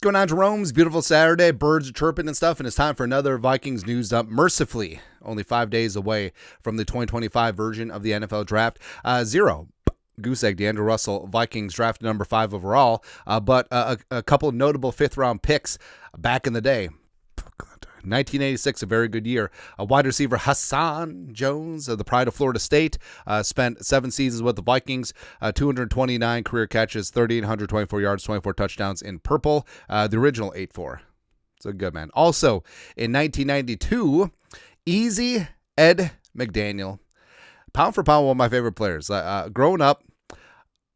going on, Jerome's beautiful Saturday. Birds are chirping and stuff, and it's time for another Vikings news dump. Mercifully, only 5 days away from the 2025 version of the NFL draft. Zero goose egg, DeAndre Russell, Vikings draft number 5 overall, but a couple of notable fifth-round picks back in the day. 1986, a very good year. A wide receiver, Hassan Jones, the pride of Florida State, spent 7 seasons with the Vikings, 229 career catches, 3,824 yards, 24 touchdowns in purple, the original 8-4. So good, man. Also, in 1992, Easy Ed McDaniel, pound for pound, one of my favorite players. Growing up,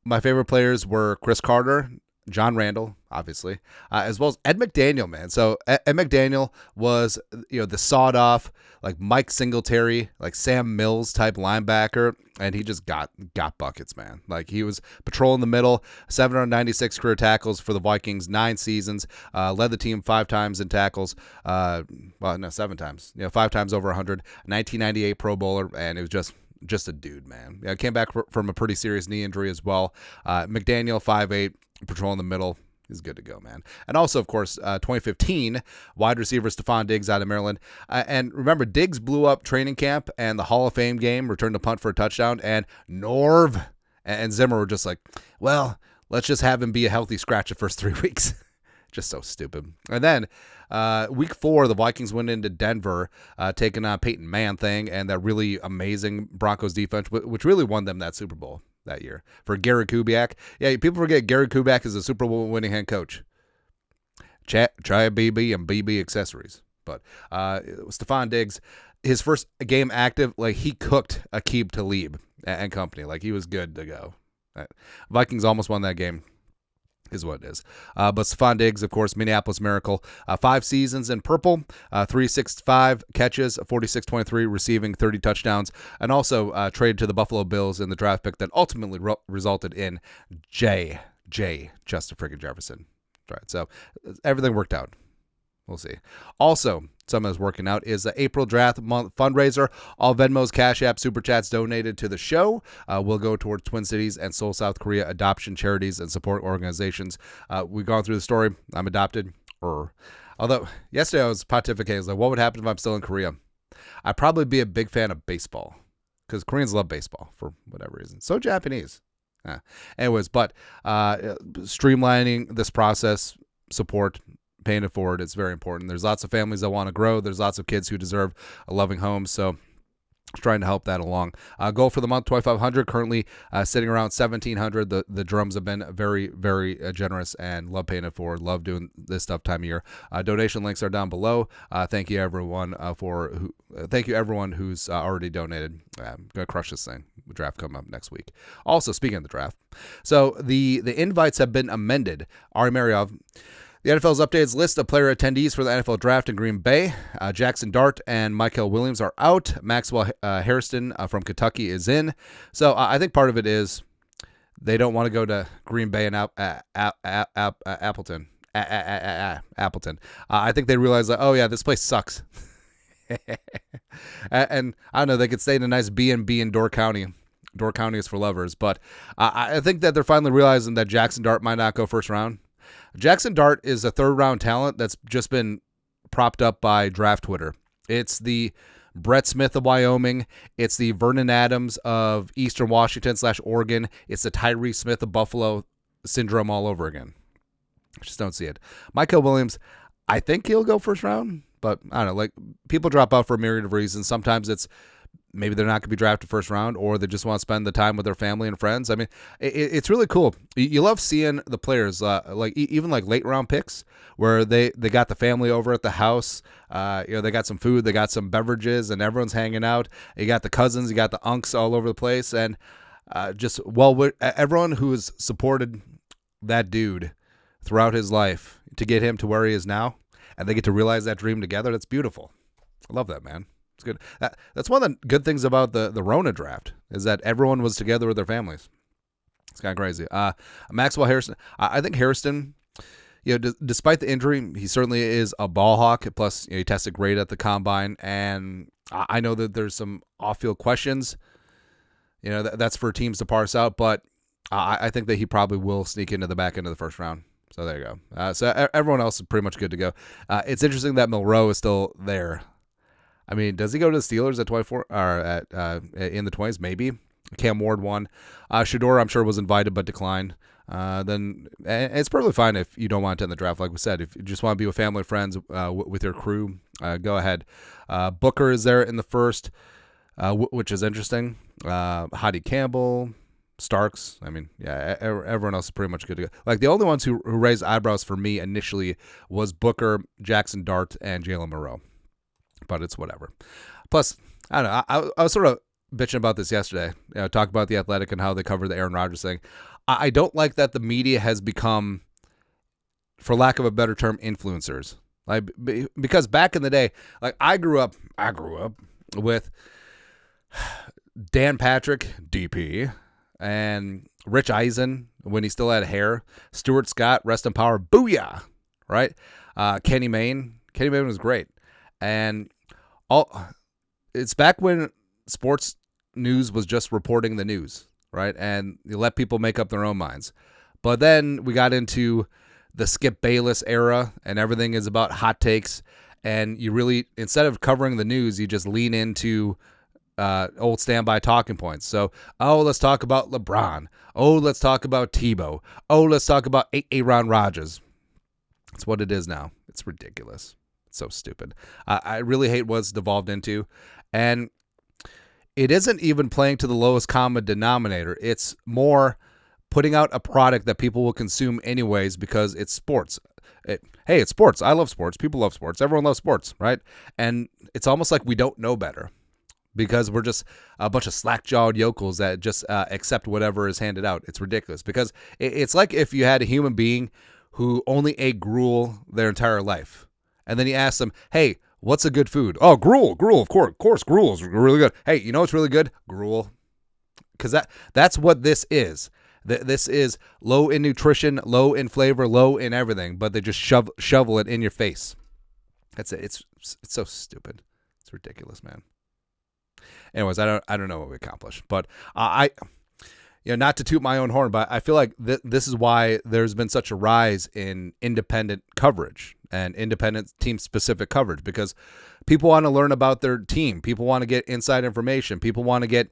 my favorite players were Chris Carter, John Randall, obviously, as well as Ed McDaniel, man. So Ed McDaniel was, the sawed-off, like Mike Singletary, like Sam Mills type linebacker, and he just got buckets, man. Like he was patrolling the middle, 796 career tackles for the Vikings, 9 seasons, led the team 5 times in tackles, 7 times, 5 times over 100, 1998 Pro Bowler, and it was just a dude, man. Came back from a pretty serious knee injury as well. McDaniel, 5'8", patrolling the middle. He's good to go, man. And also, of course, 2015, wide receiver Stephon Diggs out of Maryland. And remember, Diggs blew up training camp and the Hall of Fame game, returned a punt for a touchdown, and Norv and Zimmer were just like, well, let's just have him be a healthy scratch the first 3 weeks. Just so stupid. And then week 4, the Vikings went into Denver, taking on Peyton Manning and that really amazing Broncos defense, which really won them that Super Bowl that year. For Gary Kubiak. Yeah, people forget Gary Kubiak is a Super Bowl winning head coach. Try BB and BB accessories. But Stephon Diggs, his first game active, like he cooked Aqib Talib and company. Like he was good to go. Vikings almost won that game. Is what it is. But Stephon Diggs, of course, Minneapolis Miracle, 5 seasons in purple, 365 catches, 46-23, receiving 30 touchdowns, and also traded to the Buffalo Bills in the draft pick that ultimately resulted in Justin friggin' Jefferson. Right, so everything worked out. We'll see. Also, something that's working out is the April draft month fundraiser. All Venmos, Cash App, Super Chats donated to the show will go towards Twin Cities and Seoul, South Korea adoption charities and support organizations. We've gone through the story. I'm adopted. Although, yesterday I was pontificating. I was like, what would happen if I'm still in Korea? I'd probably be a big fan of baseball because Koreans love baseball for whatever reason. So Japanese. Anyways, but streamlining this process, support, paying it forward, it's very important. There's lots of families that want to grow. There's lots of kids who deserve a loving home. So trying to help that along. Goal for the month, 2,500. Currently sitting around 1,700. The drums have been very, very generous and love paying it forward. Love doing this stuff time of year. Donation links are down below. Thank you everyone thank you everyone who's already donated. I'm gonna crush this thing. The draft coming up next week. Also, speaking of the draft, so the invites have been amended. Ari Mariov. The NFL's updated list of player attendees for the NFL draft in Green Bay. Jackson Dart and Michael Williams are out. Maxwell Hairston from Kentucky is in. So I think part of it is they don't want to go to Green Bay and Appleton. Appleton. I think they realize that, oh, yeah, this place sucks. And I don't know, they could stay in a nice B&B in Door County. Door County is for lovers. But I think that they're finally realizing that Jackson Dart might not go first round. Jackson Dart is a 3rd-round talent that's just been propped up by draft Twitter. It's the Brett Smith of Wyoming. It's the Vernon Adams of Eastern Washington / Oregon. It's the Tyree Smith of Buffalo syndrome all over again. I just don't see it. Michael Williams, I think he'll go first round, but I don't know. Like, people drop out for a myriad of reasons. Sometimes it's maybe they're not going to be drafted first round, or they just want to spend the time with their family and friends. I mean, it's really cool. You love seeing the players, even late round picks, where they got the family over at the house. They got some food, they got some beverages, and everyone's hanging out. You got the cousins, you got the unks all over the place, and everyone who has supported that dude throughout his life to get him to where he is now, and they get to realize that dream together. That's beautiful. I love that, man. It's good. That's one of the good things about the Rona draft is that everyone was together with their families. It's kind of crazy. Maxwell Hairston. I think Hairston, despite the injury, he certainly is a ball hawk. Plus, he tested great at the combine, and I know that there's some off-field questions. That's for teams to parse out, but I think that he probably will sneak into the back end of the first round. So there you go. So everyone else is pretty much good to go. It's interesting that Milroe is still there. I mean, does he go to the Steelers at 24 or at in the 20s? Maybe. Cam Ward won. Shador, I'm sure, was invited but declined. Then it's perfectly fine if you don't want to attend the draft. Like we said, if you just want to be with family and friends, with your crew, go ahead. Booker is there in the first, which is interesting. Hadi Campbell, Starks. I mean, yeah, everyone else is pretty much good to go. Like the only ones who raised eyebrows for me initially was Booker, Jackson Dart, and Jalen Monroe. But it's whatever. Plus, I don't know. I was sort of bitching about this yesterday. Talk about The Athletic and how they cover the Aaron Rodgers thing. I don't like that the media has become, for lack of a better term, influencers. Like, because back in the day, like I grew up with Dan Patrick, DP, and Rich Eisen when he still had hair. Stuart Scott, rest in power, booyah, right? Kenny Mayne was great. And it's back when sports news was just reporting the news, right? And you let people make up their own minds. But then we got into the Skip Bayless era, and everything is about hot takes. And you really, instead of covering the news, you just lean into old standby talking points. So, let's talk about LeBron. Let's talk about Tebow. Let's talk about Aaron Rodgers. That's what it is now. It's ridiculous. It's so stupid. I really hate what's devolved into. And it isn't even playing to the lowest common denominator. It's more putting out a product that people will consume anyways because it's sports. Hey, it's sports. I love sports. People love sports. Everyone loves sports, right? And it's almost like we don't know better because we're just a bunch of slack-jawed yokels that just accept whatever is handed out. It's ridiculous because it's like if you had a human being who only ate gruel their entire life. And then you ask them, hey, what's a good food? Oh, gruel, of course, gruel is really good. Hey, you know what's really good? Gruel. Because that's what this is. This is low in nutrition, low in flavor, low in everything, but they just shovel it in your face. That's it. It's so stupid. It's ridiculous, man. Anyways, I don't know what we accomplished, but not to toot my own horn, but I feel like this is why there's been such a rise in independent coverage and independent team-specific coverage, because people want to learn about their team. People want to get inside information. People want to get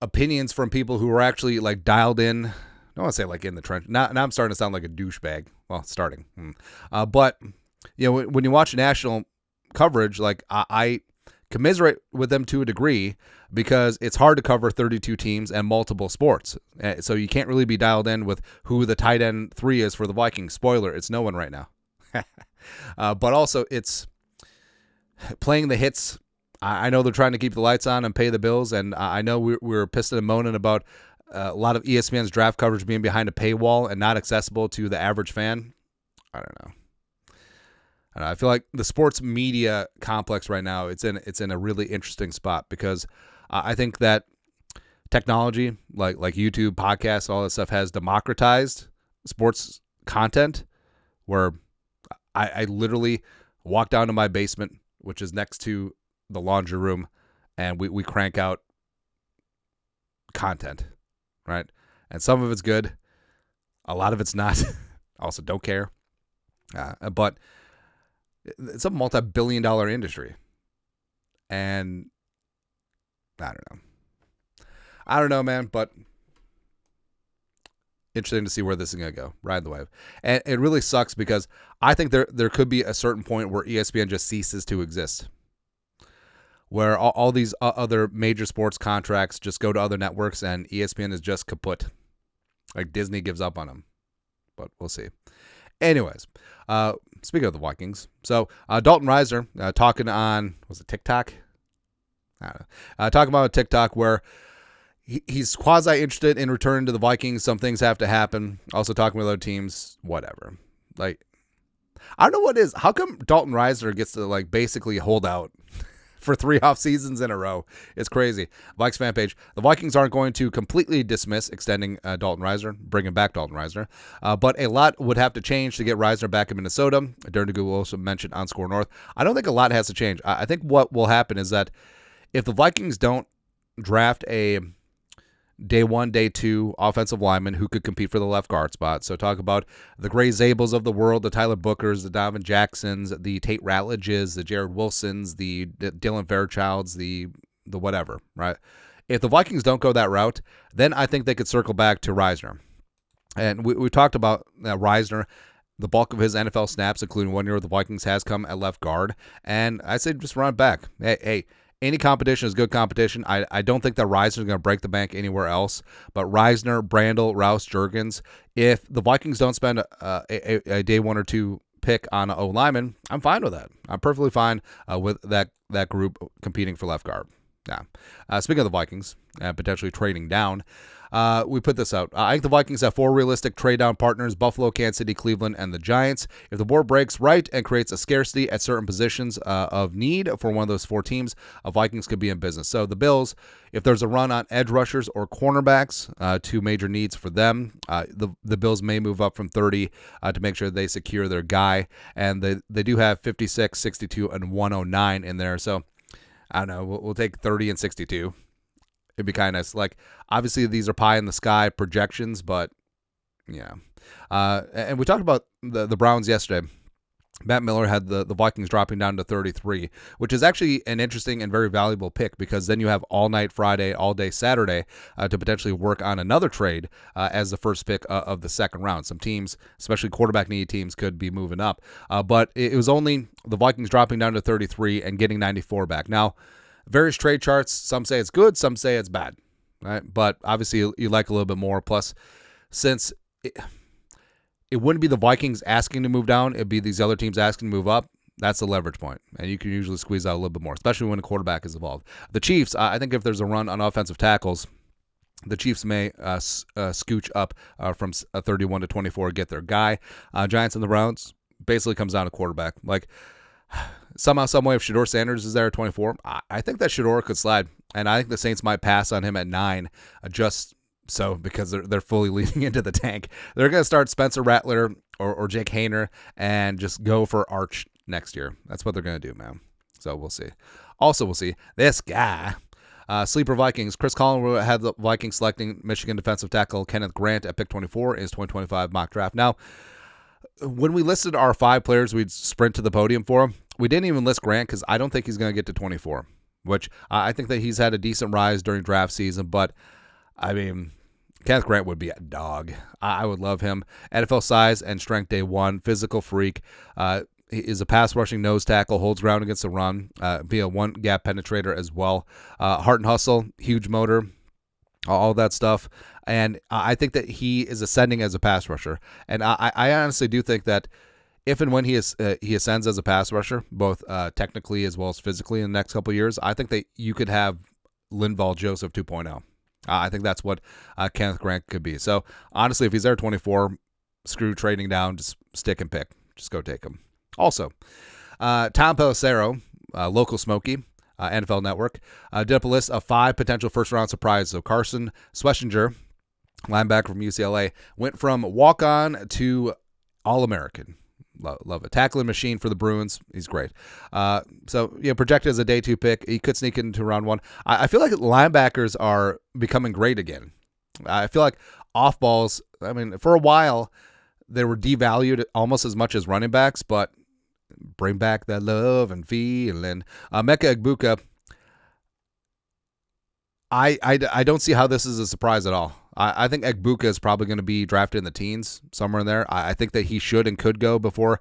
opinions from people who are actually like dialed in. I don't want to say like in the trench. Now I'm starting to sound like a douchebag. Well, starting. But when you watch national coverage, like I commiserate with them to a degree because it's hard to cover 32 teams and multiple sports. So you can't really be dialed in with who the tight end 3 is for the Vikings. Spoiler, it's no one right now. But also it's playing the hits. I know they're trying to keep the lights on and pay the bills, and I know we're pissing and moaning about a lot of ESPN's draft coverage being behind a paywall and not accessible to the average fan. I don't know. I feel like the sports media complex right now, it's in a really interesting spot because I think that technology, like YouTube, podcasts, all that stuff, has democratized sports content where I literally walk down to my basement, which is next to the laundry room, and we crank out content, right? And some of it's good. A lot of it's not. Also, don't care. But it's a multi-billion-dollar industry. And I don't know, man, but interesting to see where this is going to go. Ride the wave. And it really sucks because I think there could be a certain point where ESPN just ceases to exist, where all these other major sports contracts just go to other networks and ESPN is just kaput. Like Disney gives up on them. But we'll see. Anyways, speaking of the Vikings, so Dalton Risner talking on, was it TikTok? I don't know. Talking about TikTok where he's quasi-interested in returning to the Vikings. Some things have to happen. Also talking with other teams, whatever. Like, I don't know what it is. How come Dalton Risner gets to like basically hold out for 3 off seasons in a row? It's crazy. Vikes fan page. The Vikings aren't going to completely dismiss extending Dalton Risner, bringing back Dalton Risner, but a lot would have to change to get Risner back in Minnesota. Darren DeGood also mentioned on Score North. I don't think a lot has to change. I think what will happen is that if the Vikings don't draft a day one, day two offensive linemen who could compete for the left guard spot. So talk about the Gray Zables of the world, the Tyler Bookers, the Donovan Jacksons, the Tate Ratledges, the Jared Wilsons, the Dylan Fairchilds, the whatever, right? If the Vikings don't go that route, then I think they could circle back to Risner. And we talked about Risner. The bulk of his NFL snaps, including 1 year with the Vikings, has come at left guard. And I say just run it back. Hey, any competition is good competition. I don't think that Risner is going to break the bank anywhere else. But Risner, Brandel, Rouse, Juergens, if the Vikings don't spend a day one or two pick on an O lineman, I'm fine with that. I'm perfectly fine with that group competing for left guard. Yeah. Speaking of the Vikings, potentially trading down, we put this out. I think the Vikings have 4 realistic trade-down partners: Buffalo, Kansas City, Cleveland, and the Giants. If the board breaks right and creates a scarcity at certain positions of need for one of those 4 teams, Vikings could be in business. So the Bills, if there's a run on edge rushers or cornerbacks, 2 major needs for them, the Bills may move up from 30 to make sure they secure their guy. And they do have 56, 62, and 109 in there. So I don't know. We'll take 30 and 62. It'd be kind of nice. Like, obviously, these are pie in the sky projections, but yeah. And we talked about the Browns yesterday. Matt Miller had the Vikings dropping down to 33, which is actually an interesting and very valuable pick, because then you have all night Friday, all day Saturday to potentially work on another trade as the first pick of the second round. Some teams, especially quarterback needy teams, could be moving up. But it was only the Vikings dropping down to 33 and getting 94 back. Now, various trade charts, some say it's good, some say it's bad, right? But obviously you like a little bit more. Plus, since it wouldn't be the Vikings asking to move down, it'd be these other teams asking to move up. That's the leverage point, and you can usually squeeze out a little bit more, especially when a quarterback is involved. The Chiefs, I think if there's a run on offensive tackles, the Chiefs may scooch up from 31 to 24, get their guy. Giants and the Browns basically comes down to quarterback. Like, somehow, some way, if Shedeur Sanders is there at 24, I think that Shedeur could slide, and I think the Saints might pass on him at 9, just so, because they're fully leaning into the tank. They're going to start Spencer Rattler or Jake Haener and just go for Arch next year. That's what they're going to do, man. So we'll see. Also, we'll see this guy. Sleeper Vikings. Chris Collins had the Vikings selecting Michigan defensive tackle Kenneth Grant at pick 24 in his 2025 mock draft. Now, when we listed our 5 players we'd sprint to the podium for, we didn't even list Grant because I don't think he's going to get to 24, which I think that he's had a decent rise during draft season. But, I mean, Kenneth Grant would be a dog. I would love him. NFL size and strength day one, physical freak. He is a pass-rushing nose tackle, holds ground against the run, be a one-gap penetrator as well. Heart and hustle, huge motor, all that stuff. And I think that he is ascending as a pass rusher. And I honestly do think that if and when he ascends as a pass rusher, both technically as well as physically in the next couple of years, I think that you could have Linval Joseph 2.0. I think that's what Kenneth Grant could be. So, honestly, if he's there 24, screw trading down, just stick and pick. Just go take him. Also, Tom Pelissero, local Smoky, NFL Network, did up a list of 5 potential first-round surprises. So, Carson Schlesinger, linebacker from UCLA, went from walk-on to All-American. Love it. Tackling machine for the Bruins. He's great. So, projected as a day 2 pick. He could sneak into round 1. I feel like linebackers are becoming great again. I feel like off balls, I mean, for a while, they were devalued almost as much as running backs, but bring back that love and feeling. Mecca Egbuka, I don't see how this is a surprise at all. I think Egbuka is probably going to be drafted in the teens, somewhere in there. I think that he should and could go before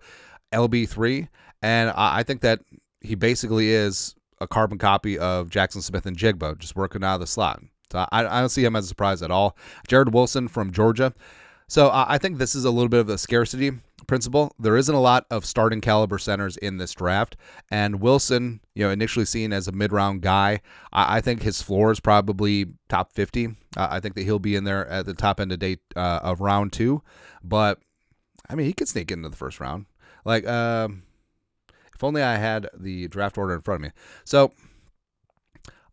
LB3, and I think that he basically is a carbon copy of Jackson Smith and Jigba, just working out of the slot. So I don't see him as a surprise at all. Jared Wilson from Georgia. So I think this is a little bit of a scarcity principle. There isn't a lot of starting caliber centers in this draft, and Wilson, initially seen as a mid-round guy, I think his floor is probably top 50. I think that he'll be in there at the top end of round 2, but I mean, he could sneak into the first round. Like, if only I had the draft order in front of me. So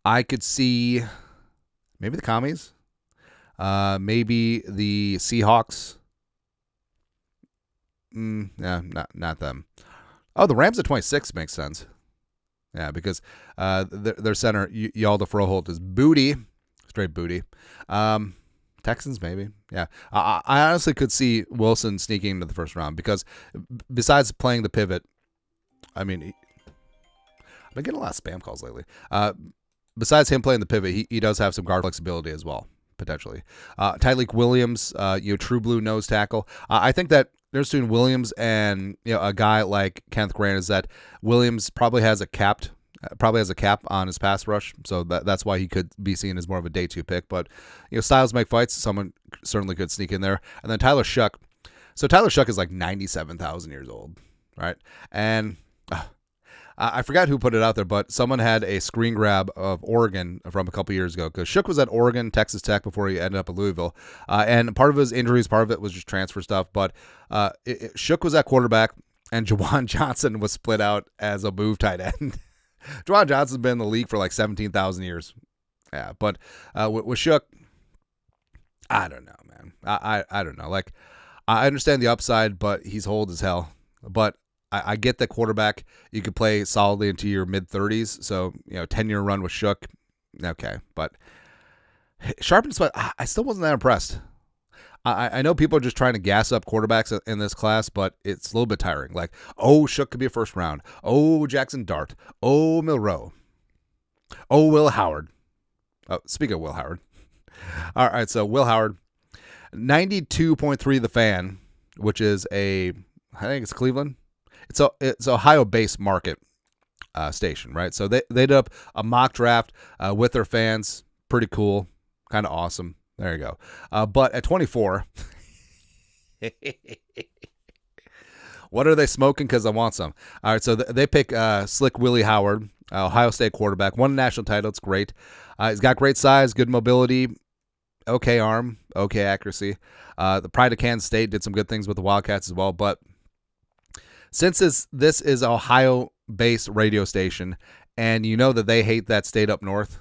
I could see maybe the Commies, maybe the Seahawks. Yeah, not them. Oh, the Rams at 26 makes sense. Yeah, because their center, Yalda Froholt, is booty. straight booty. Texans, maybe. Yeah. I honestly could see Wilson sneaking into the first round because besides playing the pivot, I mean, I've been getting a lot of spam calls lately. Besides him playing the pivot, he does have some guard flexibility as well, potentially. Tyleik Williams, true blue nose tackle. I think that there's between Williams and a guy like Kenneth Grant is that Williams probably has a cap on his pass rush, so that's why he could be seen as more of a day 2 pick. But styles make fights. Someone certainly could sneak in there. And then Tyler Shuck. So Tyler Shuck is like 97,000 years old, right? And I forgot who put it out there, but someone had a screen grab of Oregon from a couple years ago because Shook was at Oregon, Texas Tech before he ended up at Louisville. And part of his injuries, part of it was just transfer stuff. But Shook was at quarterback, and Juwan Johnson was split out as a move tight end. Juwan Johnson's been in the league for like 17,000 years. Yeah, but with Shook, I don't know, man. I don't know. Like, I understand the upside, but he's old as hell. But I get that quarterback, you could play solidly into your mid-30s. So, 10-year run with Shook, okay. But Sharp and Smith, I still wasn't that impressed. I know people are just trying to gas up quarterbacks in this class, but it's a little bit tiring. Like, Shook could be a first round. Jackson Dart. Milroe. Will Howard. Speaking of Will Howard. All right, so Will Howard, 92.3 The Fan, which is I think it's Cleveland. It's Ohio-based market station, right? So they did up a mock draft with their fans. Pretty cool. Kind of awesome. There you go. But at 24, what are they smoking? Because I want some. All right, so they pick Slick Willie Howard, Ohio State quarterback. Won a national title. It's great. He's got great size, good mobility, okay arm, okay accuracy. The pride of Kansas State did some good things with the Wildcats as well. But since this is Ohio-based radio station, and that they hate that state up north,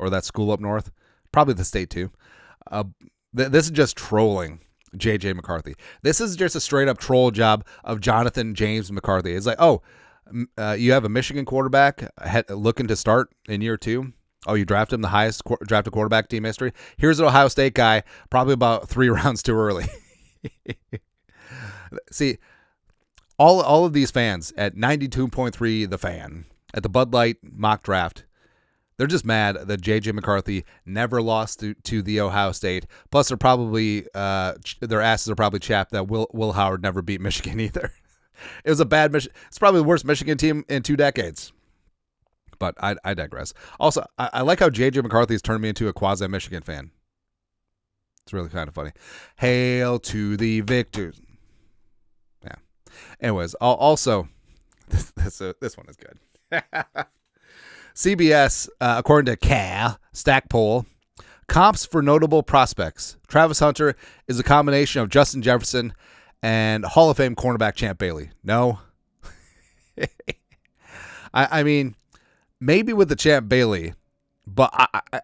or that school up north, probably the state too. This is just trolling J.J. McCarthy. This is just a straight-up troll job of Jonathan James McCarthy. It's like, you have a Michigan quarterback looking to start in year 2. You drafted him the highest drafted quarterback team history. Here's an Ohio State guy, probably about 3 rounds too early. See, all of these fans at 92.3 The Fan, at the Bud Light mock draft, they're just mad that J.J. McCarthy never lost to the Ohio State. Plus, they're probably their asses are probably chapped that Will Howard never beat Michigan either. It was a bad Michigan. It's probably the worst Michigan team in 2 decades. But I digress. Also, I like how J.J. McCarthy has turned me into a quasi-Michigan fan. It's really kind of funny. Hail to the victors. Yeah. Anyways, also, this one is good. CBS, according to Cal Stackpole, comps for notable prospects. Travis Hunter is a combination of Justin Jefferson and Hall of Fame cornerback Champ Bailey. No. I mean, maybe with the Champ Bailey, but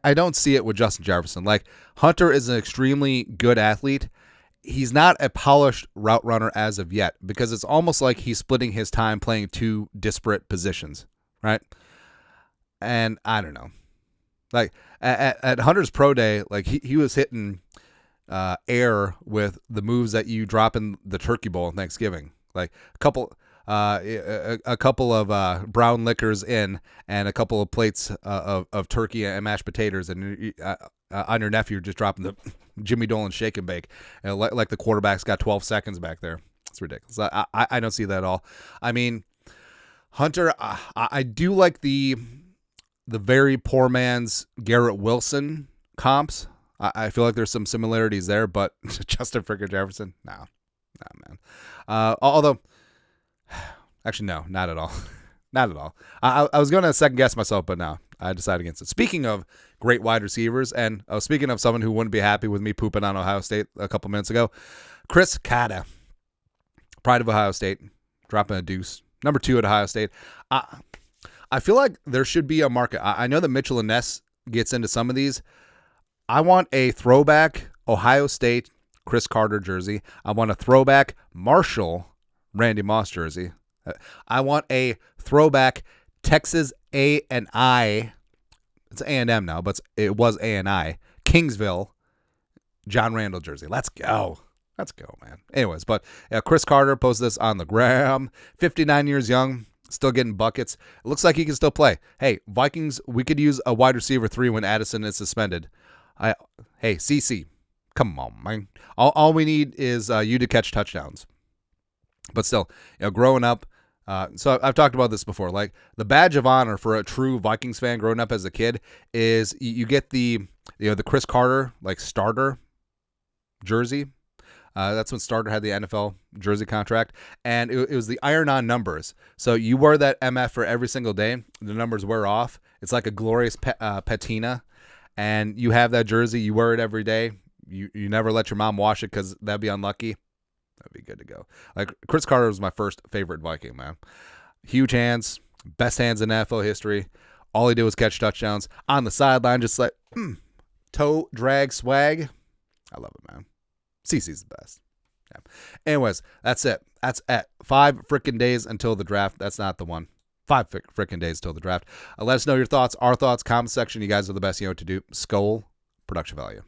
I don't see it with Justin Jefferson. Like, Hunter is an extremely good athlete. He's not a polished route runner as of yet because it's almost like he's splitting his time playing 2 disparate positions, right? And I don't know. Like, at Hunter's pro day, like he was hitting air with the moves that you drop in the turkey bowl on Thanksgiving. Like a couple of brown liquors in and a couple of plates of turkey and mashed potatoes, and on your nephew just dropping the Jimmy Dolan shake and bake, like the quarterback's got 12 seconds back there. It's ridiculous. I don't see that at all. I mean, Hunter, I do like the very poor man's Garrett Wilson comps. I feel like there's some similarities there, but Justin freaking Jefferson, no, man. Although, actually, no, not at all. Not at all. I was going to second guess myself, but no, I decided against it. Speaking of great wide receivers, and speaking of someone who wouldn't be happy with me pooping on Ohio State a couple minutes ago, Chris Kata, pride of Ohio State, dropping a deuce. Number 2 at Ohio State. I feel like there should be a market. I know that Mitchell and Ness gets into some of these. I want a throwback Ohio State Chris Carter jersey. I want a throwback Marshall Randy Moss jersey. I want a throwback Texas A&I. It's A&M now, but it was A&I. Kingsville John Randall jersey. Let's go. Let's go, man. Anyways, but Chris Carter posted this on the gram. 59 years young, still getting buckets. It looks like he can still play. Hey, Vikings, we could use a wide receiver 3 when Addison is suspended. Hey, CC, come on, man. All we need is you to catch touchdowns. But still, growing up, so I've talked about this before. Like, the badge of honor for a true Vikings fan growing up as a kid is you get the Chris Carter like starter jersey. That's when Starter had the NFL jersey contract, and it was the iron-on numbers. So you wear that MF for every single day. The numbers wear off. It's like a glorious patina, and you have that jersey. You wear it every day. You never let your mom wash it because that'd be unlucky. That'd be good to go. Like, Chris Carter was my first favorite Viking, man. Huge hands, best hands in NFL history. All he did was catch touchdowns on the sideline, just like toe drag swag. I love it, man. CC's the best. Yeah. Anyways, that's it. That's it. 5 freaking days until the draft. That's not the one. 5 freaking days till the draft. Let us know your thoughts, our thoughts, comment section. You guys are the best. You know what to do. Skol, production value.